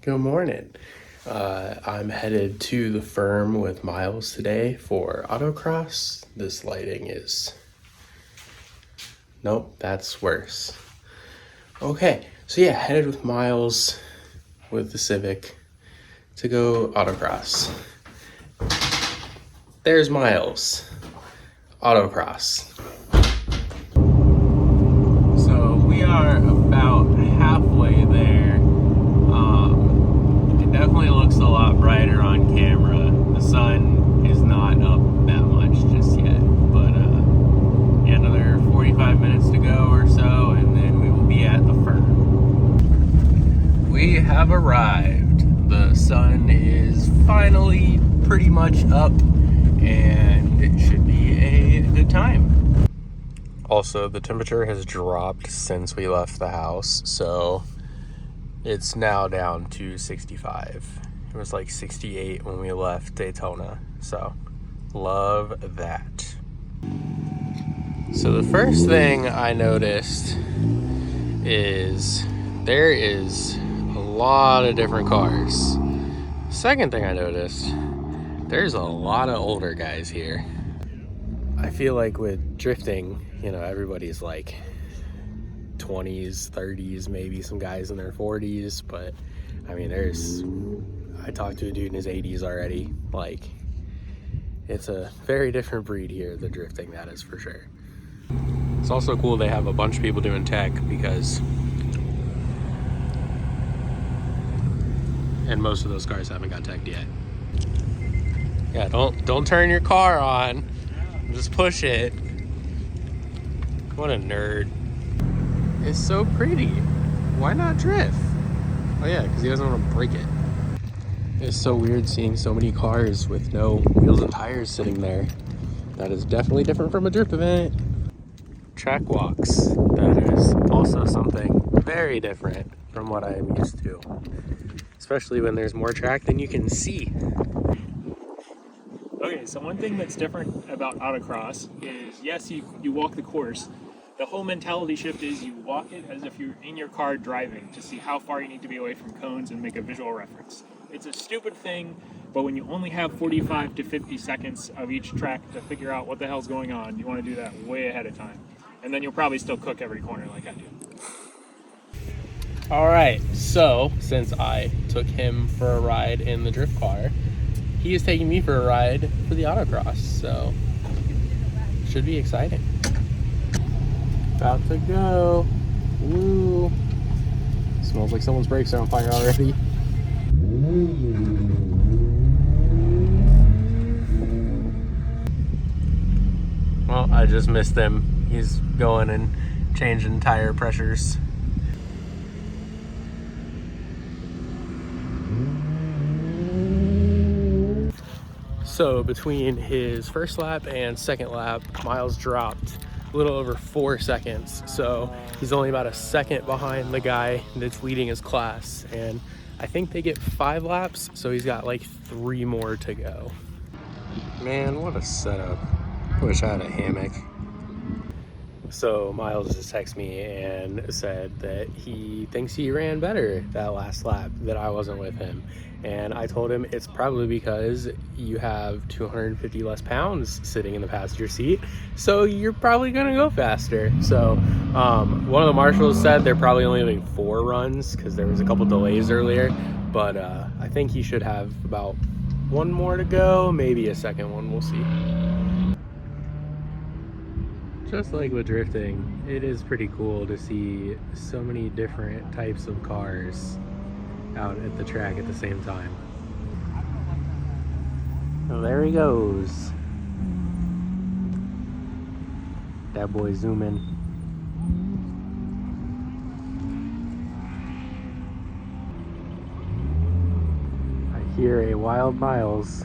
Good morning. I'm headed to the firm with Miles today for autocross. This lighting is... Nope, that's worse. Okay, so yeah, headed with Miles with the Civic to go autocross. There's Miles. Autocross. So we are about halfway there. It definitely looks a lot brighter on camera. The sun is not up that much just yet, but yeah, another 45 minutes to go or so, and then we will be at the firm. We have arrived. The sun is finally pretty much up, and it should be a good time. Also, the temperature has dropped since we left the house, so it's now down to 65. It was like 68 when we left Daytona, so love that. So the first thing I noticed is there is a lot of different cars. Second thing I noticed, there's a lot of older guys here. I feel like with drifting, you know, everybody's like 20s, 30s, maybe some guys in their 40s, but I mean, I talked to a dude in his 80s already. Like, it's a very different breed here, the drifting, that is for sure. It's also cool they have a bunch of people doing tech, because and most of those cars haven't got teched yet. Yeah, don't turn your car on, just push it. What a nerd. It's so pretty. Why not drift? Oh yeah, because he doesn't want to break it. It's so weird seeing so many cars with no wheels and tires sitting there. That is definitely different from a drift event. Track walks. That is also something very different from what I am used to. Especially when there's more track than you can see. Okay, so one thing that's different about autocross is, yes, you walk the course. The whole mentality shift is you walk it as if you're in your car driving to see how far you need to be away from cones and make a visual reference. It's a stupid thing, but when you only have 45 to 50 seconds of each track to figure out what the hell's going on, you want to do that way ahead of time. And then you'll probably still cook every corner like I do. All right, so since I took him for a ride in the drift car, he is taking me for a ride for the autocross, so should be exciting. About to go. Woo. Smells like someone's brakes are on fire already. Well, I just missed him. He's going and changing tire pressures. So between his first lap and second lap, Miles dropped a little over 4 seconds. So he's only about a second behind the guy that's leading his class. And I think they get 5 laps, so he's got like 3 more to go. Man, what a setup. I wish I had a hammock. So Miles just texted me and said that he thinks he ran better that last lap, that I wasn't with him. And I told him it's probably because you have 250 less pounds sitting in the passenger seat, so you're probably gonna go faster. So one of the marshals said they're probably only doing 4 runs because there was a couple delays earlier, but I think he should have about 1 more to go, maybe a second one, we'll see. Just like with drifting, it is pretty cool to see so many different types of cars out at the track at the same time. Well, there he goes. That boy zooming. I hear a wild Miles.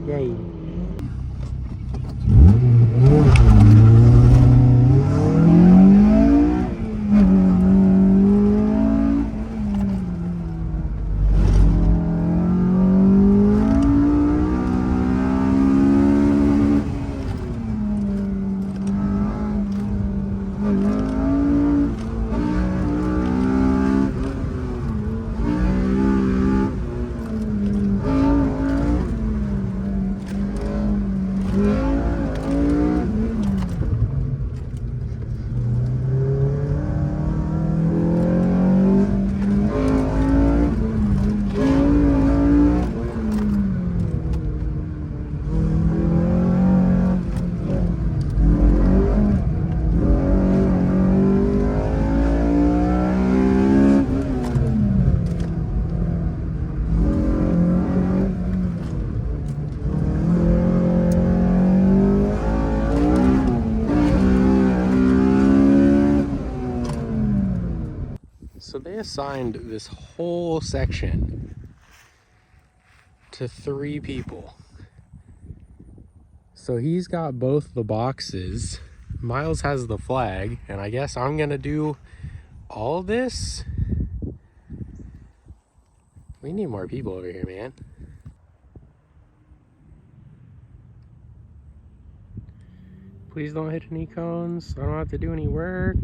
Yay. assigned this whole section to 3 people. So he's got both the boxes. Miles has the flag, and I guess I'm gonna do all this. We need more people over here, man. Please don't hit any cones. I don't have to do any work.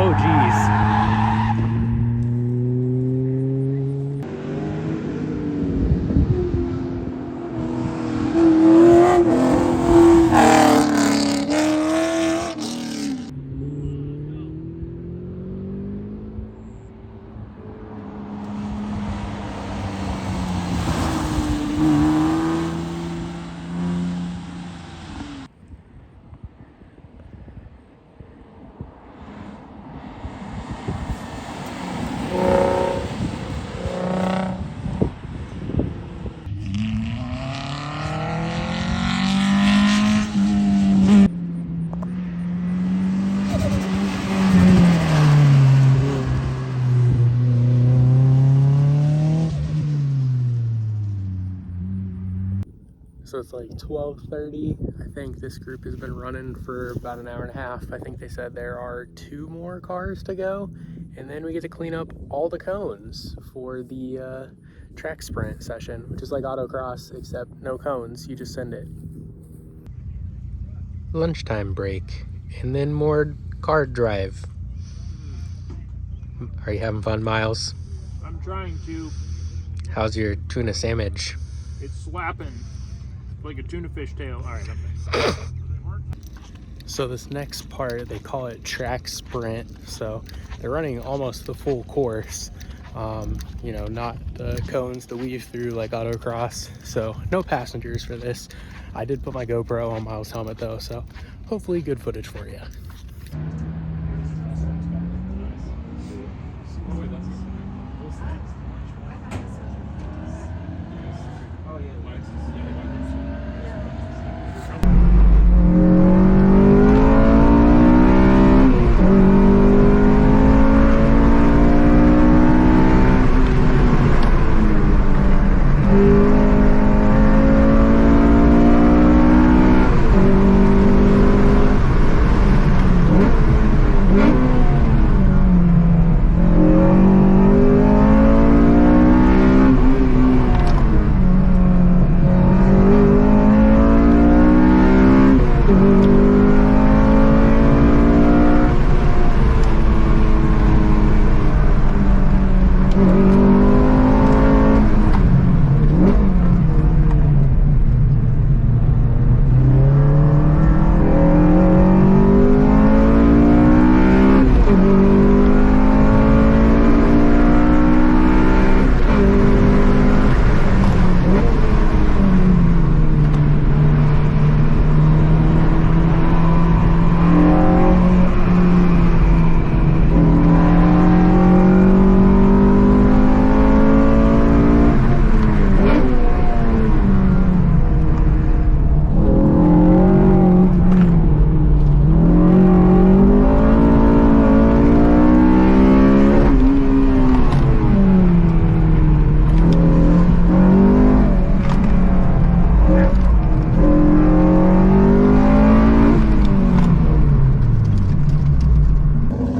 Oh, geez. So it's like 12:30. I think this group has been running for about an hour and a half. I think they said there are 2 more cars to go, and then we get to clean up all the cones for the track sprint session, which is like autocross, except no cones. You just send it. Lunchtime break, and then more car drive. Are you having fun, Miles? I'm trying to. How's your tuna sandwich? It's slapping like a tuna fish tail. All right, I'm next. So this next part, they call it track sprint. So they're running almost the full course. You know, not the cones to weave through like autocross. So no passengers for this. I did put my GoPro on Miles' helmet though, so hopefully good footage for you.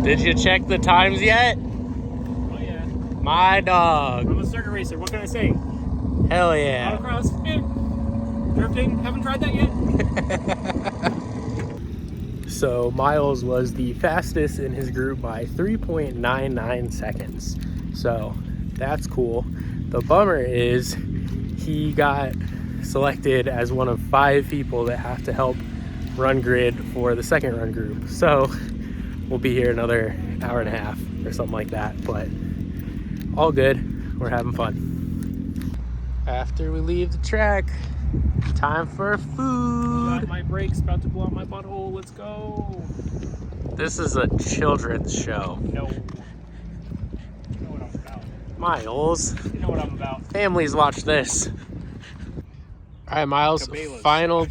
Did you check the times yet? Oh yeah. My dog. I'm a circuit racer. What can I say? Hell yeah. Autocross, drifting. Haven't tried that yet. So Miles was the fastest in his group by 3.99 seconds. So that's cool. The bummer is he got selected as one of 5 people that have to help run grid for the second run group. So we'll be here another hour and a half or something like that, but all good. We're having fun. After we leave the track, time for food. My brakes about to blow out my butthole. Let's go. This is a children's show. No. You know what Miles. You know what I'm about. Families watch this. All right, Miles. Cabela's. Final.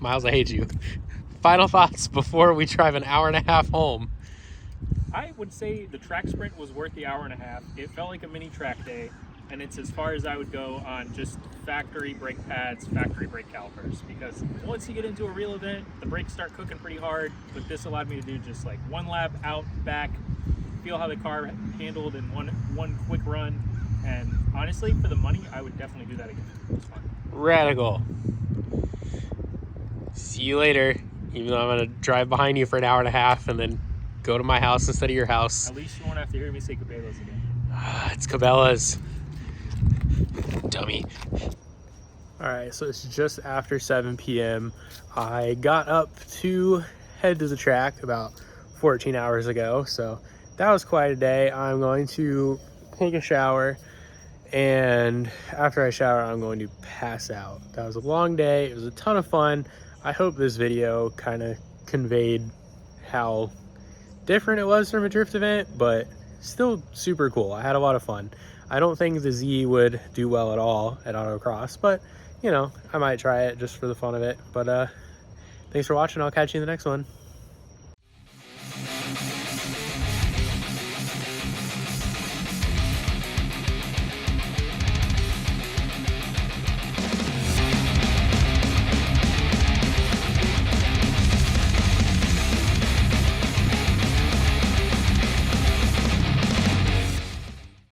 Miles, I hate you. Final thoughts before we drive an hour and a half home. I would say the track sprint was worth the hour and a half. It felt like a mini track day, and it's as far as I would go on just factory brake pads, factory brake calipers, because once you get into a real event, the brakes start cooking pretty hard, but this allowed me to do just like one lap out, back, feel how the car handled in one quick run, and honestly, for the money, I would definitely do that again. It was fun. Radical. See you later, even though I'm going to drive behind you for an hour and a half and then go to my house instead of your house. At least you won't have to hear me say Cabela's again. It's Cabela's. Dummy. Alright, so it's just after 7 p.m. I got up to head to the track about 14 hours ago, so that was quite a day. I'm going to take a shower, and after I shower, I'm going to pass out. That was a long day. It was a ton of fun. I hope this video kind of conveyed how different it was from a drift event, but still super cool. I had a lot of fun. I don't think the Z would do well at all at Autocross, but you know, I might try it just for the fun of it. But thanks for watching. I'll catch you in the next one.